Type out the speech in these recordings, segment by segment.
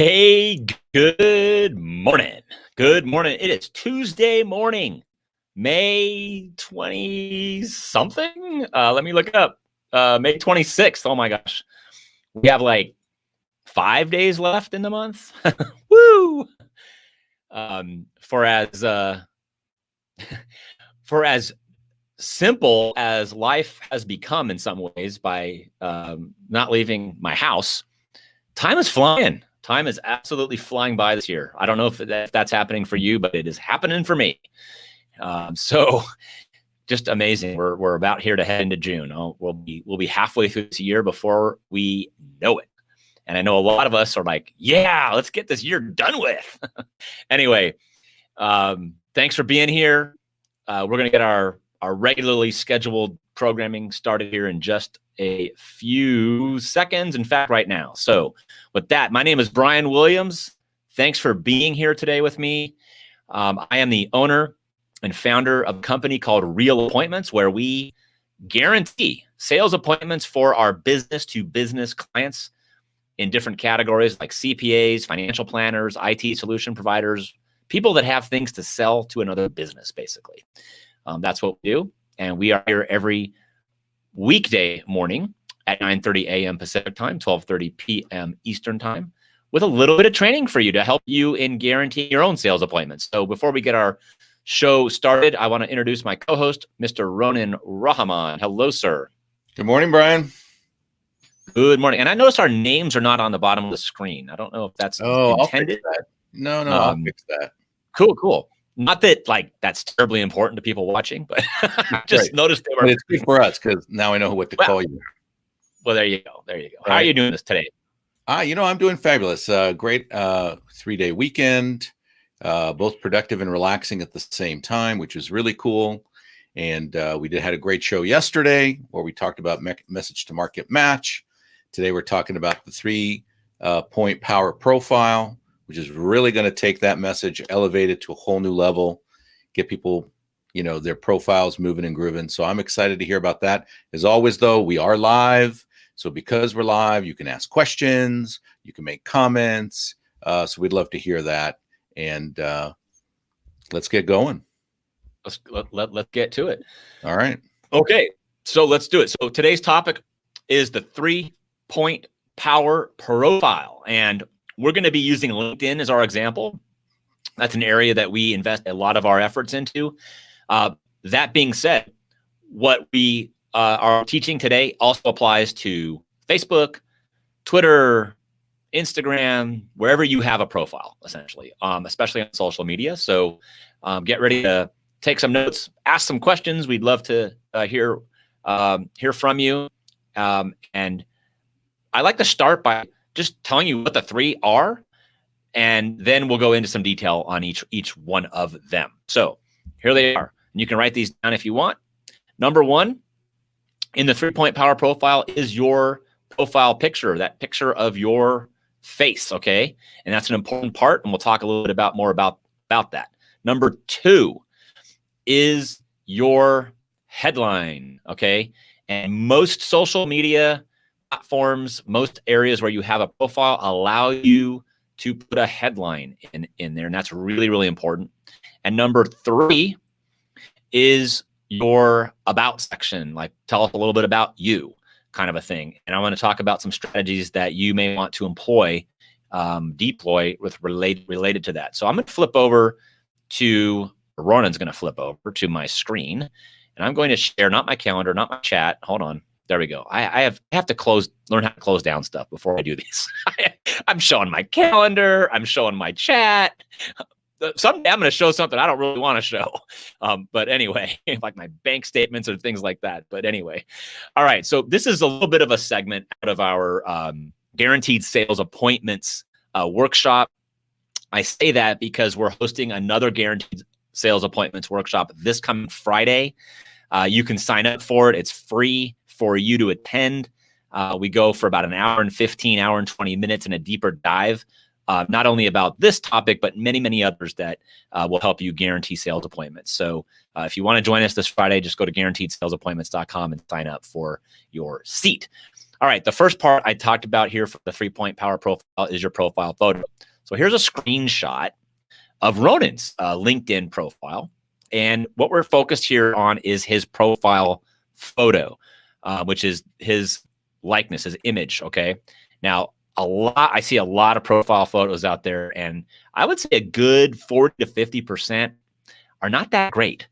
Hey, good morning. Good morning. It is Tuesday morning, May 20 something. Let me look it up. May 26th. Oh my gosh. We have like 5 days left in the month. Woo! For as simple as life has become in some ways by not leaving my house, time is flying. Time is absolutely flying by this year. I don't know if that's happening for you, but it is happening for me. So just amazing. We're about here to head into June. We'll be halfway through this year before we know it. And I know a lot of us are like, yeah, let's get this year done with. Anyway, thanks for being here. We're going to get our regularly scheduled programming started here in just a few seconds. In fact, right now. So with that, my name is Brian Williams. Thanks for being here today with me. I am the owner and founder of a company called Real Appointments, where we guarantee sales appointments for our business-to-business clients in different categories like CPAs, financial planners, IT solution providers, people that have things to sell to another business, basically. That's what we do. And we are here every weekday morning at 9:30 a.m. Pacific time, 12:30 p.m. Eastern time, with a little bit of training for you to help you in guaranteeing your own sales appointments. So before we get our show started, I want to introduce my co-host, Mr. Ronan Rahman. Hello, sir. Good morning, Brian. Good morning. And I noticed our names are not on the bottom of the screen. I don't know if that's intended. I'll fix that. No, I'll fix that. Cool. Not that that's terribly important to people watching, but I just noticed they were. But it's good for us because now I know what to call you. Well, there you go. Right. How are you doing this today? I'm doing fabulous. Great 3-day weekend, both productive and relaxing at the same time, which is really cool. And we had a great show yesterday where we talked about message to market match. Today we're talking about the 3-point power profile, which is really going to take that message, elevate it to a whole new level, get people, their profiles moving and grooving. So I'm excited to hear about that. As always, though, we are live. So because we're live, you can ask questions, you can make comments. So we'd love to hear that. And let's get going. Let's get to it. All right. Okay. So let's do it. So today's topic is the 3-point power profile. And we're going to be using LinkedIn as our example. That's an area that we invest a lot of our efforts into. That being said, what we are teaching today also applies to Facebook, Twitter, Instagram, wherever you have a profile, essentially, especially on social media. So get ready to take some notes, ask some questions. We'd love to hear from you. And I like to start by just telling you what the 3 are, and then we'll go into some detail on each one of them. So here they are. And you can write these down if you want. Number 1 in the 3-point power profile is your profile picture, that picture of your face, okay? And that's an important part, and we'll talk a little bit more about that. Number 2 is your headline, okay? And most social media platforms, most areas where you have a profile allow you to put a headline in there, and that's really, really important. And number 3 is your about section, like tell us a little bit about you, kind of a thing. And I want to talk about some strategies that you may want to deploy with related to that. So I'm going to flip over to, Ronan's going to flip over to my screen, and I'm going to share not my calendar, not my chat. Hold on. There we go. I have to learn how to close down stuff before I do these. I'm showing my calendar. I'm showing my chat. Someday I'm going to show something I don't really want to show. But anyway, like my bank statements or things like that. But anyway. All right. So this is a little bit of a segment out of our guaranteed sales appointments workshop. I say that because we're hosting another guaranteed sales appointments workshop this coming Friday. You can sign up for it. It's free for you to attend. We go for about an hour and 20 minutes in a deeper dive, not only about this topic, but many, many others that will help you guarantee sales appointments. So if you want to join us this Friday, just go to guaranteedsalesappointments.com and sign up for your seat. All right, the first part I talked about here for the 3-point power profile is your profile photo. So here's a screenshot of Ronan's LinkedIn profile. And what we're focused here on is his profile photo, which is his likeness, his image, okay? Now, I see a lot of profile photos out there, and I would say a good 40 to 50% are not that great.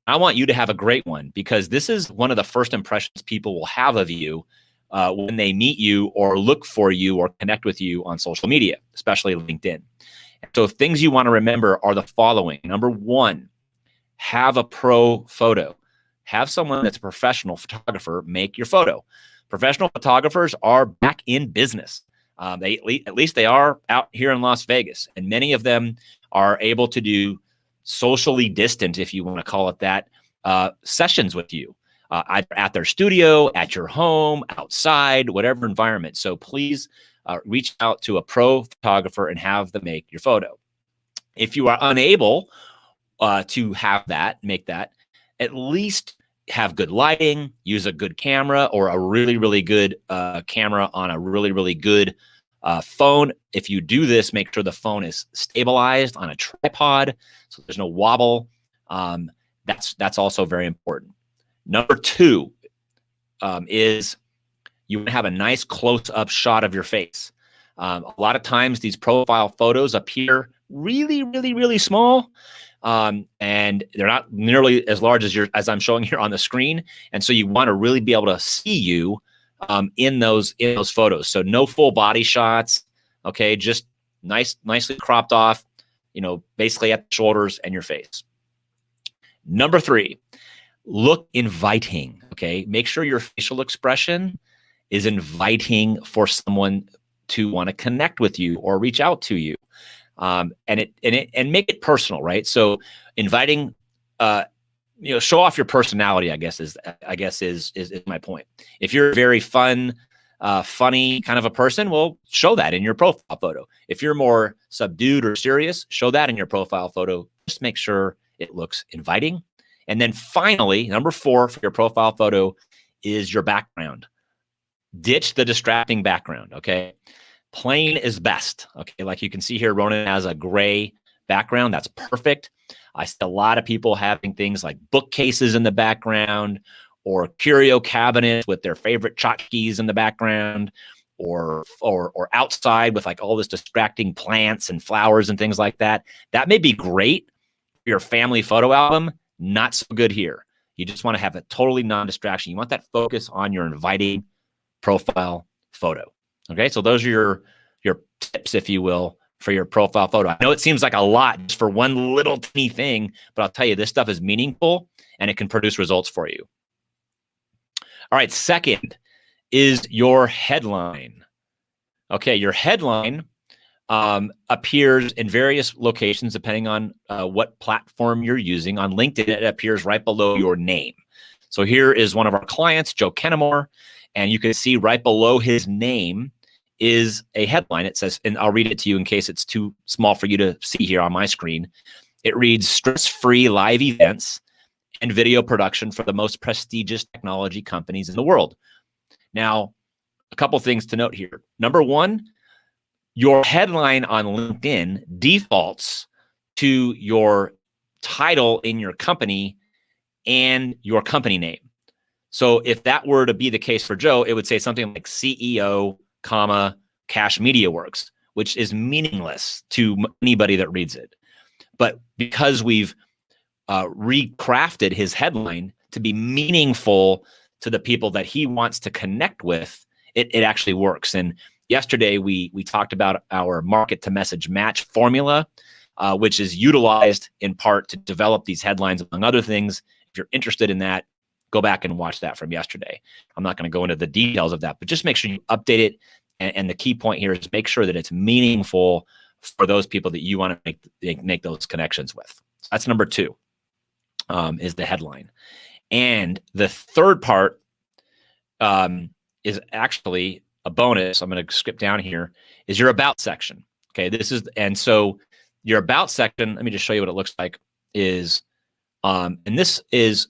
I want you to have a great one, because this is one of the first impressions people will have of you when they meet you or look for you or connect with you on social media, especially LinkedIn. So things you want to remember are the following. Number one, have a pro photo. Have someone that's a professional photographer make your photo. Professional photographers are back in business. At least they are out here in Las Vegas, and many of them are able to do socially distant, if you want to call it that, sessions with you, either at their studio, at your home, outside, whatever environment. So please reach out to a pro photographer and have them make your photo. If you are unable to have that, make that, at least have good lighting, use a good camera or a really, really good camera on a really, really good phone. If you do this, make sure the phone is stabilized on a tripod so there's no wobble. That's also very important. Number two is you want to have a nice close-up shot of your face. A lot of times these profile photos appear really, really, really small. And they're not nearly as large as I'm showing here on the screen. And so you want to really be able to see you in those photos. So no full body shots. Okay, just nicely cropped off, basically at the shoulders and your face. Number three, look inviting. Okay, make sure your facial expression is inviting for someone to want to connect with you or reach out to you. And make it personal, right? So inviting, show off your personality, I guess is my point. If you're a very fun, funny kind of a person, well, show that in your profile photo. If you're more subdued or serious, show that in your profile photo. Just make sure it looks inviting. And then finally, number 4 for your profile photo is your background. Ditch the distracting background, okay? Plain is best, okay? Like you can see here, Ronan has a gray background. That's perfect. I see a lot of people having things like bookcases in the background or curio cabinets with their favorite tchotchkes in the background or outside with like all this distracting plants and flowers and things like that. That may be great for your family photo album. Not so good here. You just want to have a totally non-distraction. You want that focus on your inviting profile photo. Okay, so those are your tips, if you will, for your profile photo. I know it seems like a lot just for one little teeny thing, but I'll tell you, this stuff is meaningful and it can produce results for you. All right, second is your headline. Okay, your headline appears in various locations depending on what platform you're using. On LinkedIn, it appears right below your name. So here is one of our clients, Joe Kennemore, and you can see right below his name is a headline. It says, and I'll read it to you in case it's too small for you to see here on my screen. It reads, stress-free live events and video production for the most prestigious technology companies in the world. Now, a couple things to note here. Number one, your headline on LinkedIn defaults to your title in your company and your company name. So if that were to be the case for Joe, it would say something like CEO, Cash Media Works, which is meaningless to anybody that reads it. But because we've recrafted his headline to be meaningful to the people that he wants to connect with, it actually works. And yesterday we talked about our market to message match formula, which is utilized in part to develop these headlines, among other things. If you're interested in that, go back and watch that from yesterday. I'm not going to go into the details of that, but just make sure you update it. And the key point here is make sure that it's meaningful for those people that you want to make those connections with. So that's number 2, is the headline. And the third part is actually a bonus. I'm going to skip down here, is your about section. Okay, and so your about section, let me just show you what it looks like, is, and this is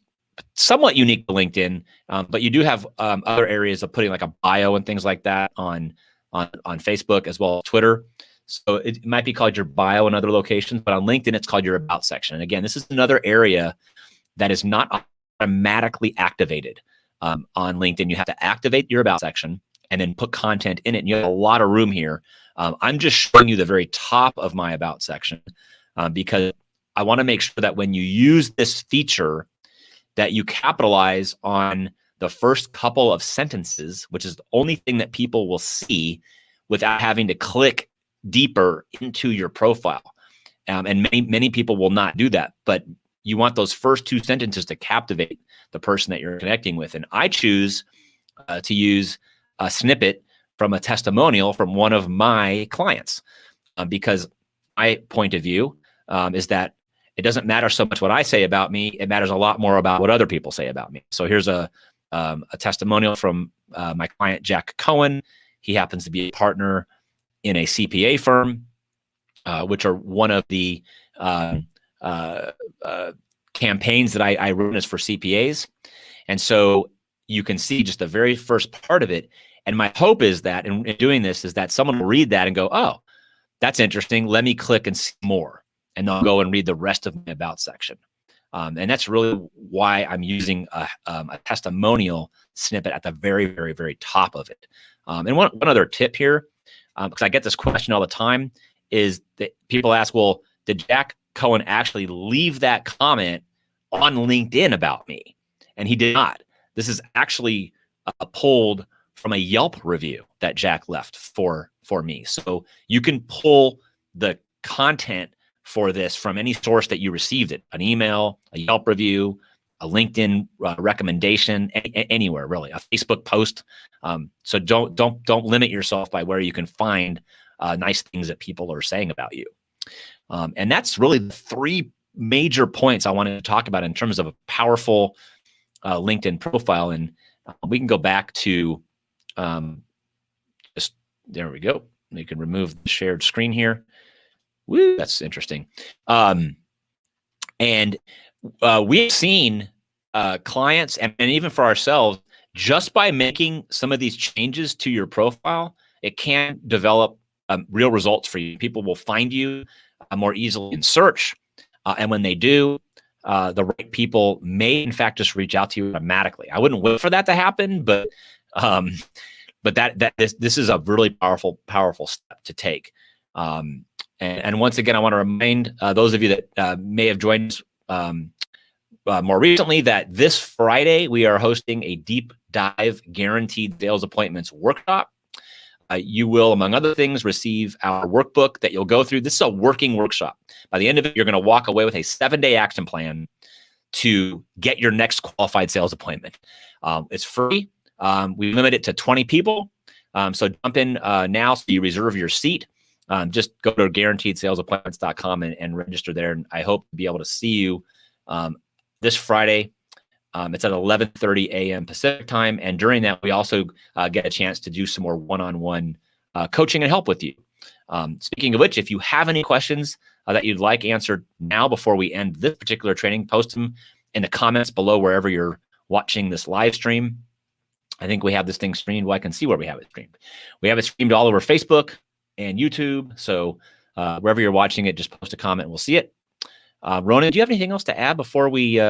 somewhat unique to LinkedIn, but you do have other areas of putting like a bio and things like that on Facebook as well as Twitter. So it might be called your bio in other locations, but on LinkedIn, it's called your about section. And again, this is another area that is not automatically activated on LinkedIn. You have to activate your about section and then put content in it. And you have a lot of room here. I'm just showing you the very top of my about section because I want to make sure that when you use this feature, that you capitalize on the first couple of sentences, which is the only thing that people will see without having to click deeper into your profile. And many people will not do that, but you want those first two sentences to captivate the person that you're connecting with. And I choose to use a snippet from a testimonial from one of my clients because my point of view is that it doesn't matter so much what I say about me. It matters a lot more about what other people say about me. So here's a testimonial from my client, Jack Cohen. He happens to be a partner in a CPA firm, which are one of the campaigns that I run is for CPAs. And so you can see just the very first part of it. And my hope is that in doing this is that someone will read that and go, oh, that's interesting. Let me click and see more. And they'll go and read the rest of my about section. And that's really why I'm using a testimonial snippet at the very, very, very top of it. And one other tip here, because I get this question all the time, is that people ask, well, did Jack Cohen actually leave that comment on LinkedIn about me? And he did not. This is actually pulled from a Yelp review that Jack left for me. So you can pull the content for this from any source that you received it, an email, a Yelp review, a LinkedIn recommendation, anywhere really, a Facebook post. So don't limit yourself by where you can find nice things that people are saying about you. And that's really the three major points I wanted to talk about in terms of a powerful LinkedIn profile. And we can go back to just there we go. You can remove the shared screen here. Woo, that's interesting. And we've seen clients and even for ourselves, just by making some of these changes to your profile, it can develop real results for you. People will find you more easily in search. And when they do, the right people may in fact just reach out to you automatically. I wouldn't wait for that to happen, but this is a really powerful step to take. And once again, I want to remind those of you that may have joined us more recently that this Friday, we are hosting a deep dive guaranteed sales appointments workshop. You will, among other things, receive our workbook that you'll go through. This is a working workshop. By the end of it, you're going to walk away with a 7-day action plan to get your next qualified sales appointment. It's free. We limit it to 20 people. So jump in now so you reserve your seat. Just go to guaranteedsalesappointments.com and register there. And I hope to be able to see you this Friday. It's at 11:30 a.m. Pacific time. And during that, we also get a chance to do some more one-on-one coaching and help with you. Speaking of which, if you have any questions that you'd like answered now before we end this particular training, post them in the comments below wherever you're watching this live stream. I think we have this thing streamed. Well, I can see where we have it streamed. We have it streamed all over Facebook and YouTube. So wherever you're watching it, just post a comment and we'll see it. Ronan, do you have anything else to add before we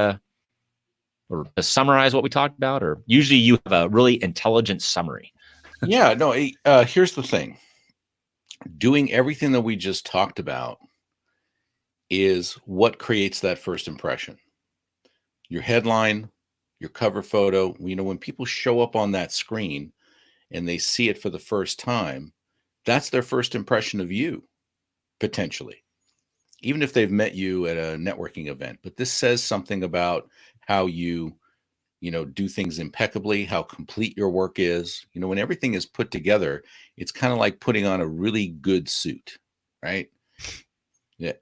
or to summarize what we talked about? Or usually you have a really intelligent summary. Yeah, no, here's the thing. Doing everything that we just talked about is what creates that first impression. Your headline, your cover photo, when people show up on that screen and they see it for the first time, that's their first impression of you, potentially, even if they've met you at a networking event. But this says something about how you do things impeccably, how complete your work is. When everything is put together, it's kind of like putting on a really good suit, right? Yeah.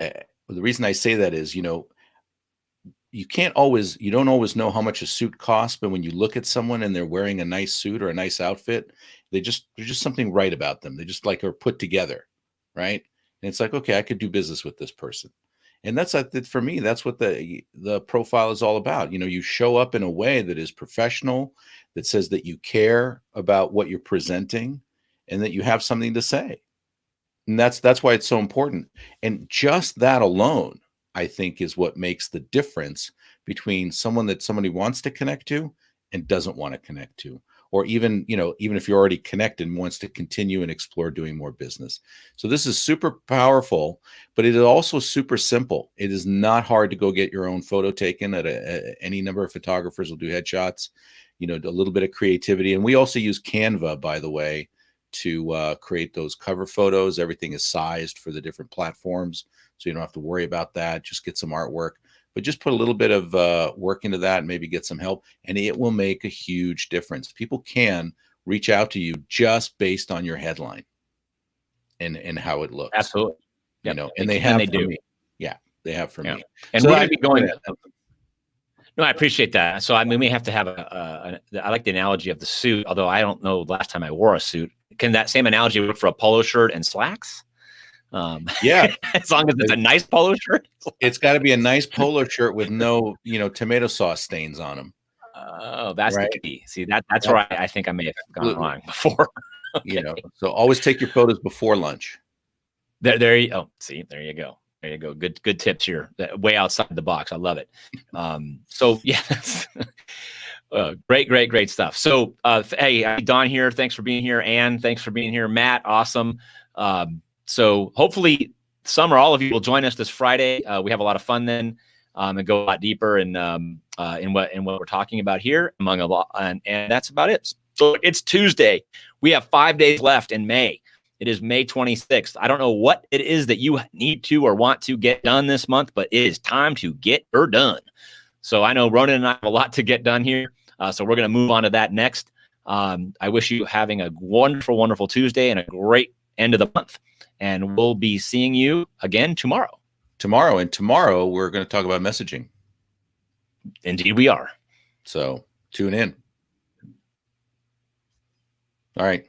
The reason I say that is, you don't always know how much a suit costs, but when you look at someone and they're wearing a nice suit or a nice outfit, there's just something right about them. They just like are put together, right? And it's like, okay, I could do business with this person. And that's for me, that's what the profile is all about. You show up in a way that is professional, that says that you care about what you're presenting and that you have something to say. And that's why it's so important. And just that alone, I think, is what makes the difference between someone that somebody wants to connect to and doesn't want to connect to, or even if you're already connected and wants to continue and explore doing more business. So this is super powerful, but it is also super simple. It is not hard to go get your own photo taken. Any number of photographers will do headshots. A little bit of creativity, and we also use Canva, by the way, to create those cover photos. Everything is sized for the different platforms, so you don't have to worry about that. Just get some artwork, but just put a little bit of work into that and maybe get some help, and it will make a huge difference. People can reach out to you just based on your headline and how it looks. Absolutely. Yep. And they have for me. Yeah, they have for me. And so we're going to be going. No, I appreciate that. So, I mean, we have to have I like the analogy of the suit, although I don't know the last time I wore a suit. Can that same analogy work for a polo shirt and slacks? Yeah. As long as it's a nice polo shirt. It's got to be a nice polo shirt with no, tomato sauce stains on them. Oh, that's right? The key. See, that's where I think I may have gone wrong before. Okay. So always take your photos before lunch. There you go. See, there you go. There you go. Good tips here. Way outside the box. I love it. So yeah, great stuff. So hey, Don here. Thanks for being here. Ann, thanks for being here. Matt, awesome. So hopefully some or all of you will join us this Friday. We have a lot of fun then, and go a lot deeper in what we're talking about here, among a lot, and that's about it. So it's Tuesday. We have 5 days left in May. It is May 26th. I don't know what it is that you need to or want to get done this month, but it is time to get her done. So I know Ronan and I have a lot to get done here. So we're going to move on to that next. I wish you having a wonderful, wonderful Tuesday and a great end of the month. And we'll be seeing you again tomorrow. Tomorrow we're going to talk about messaging. Indeed we are. So tune in. All right.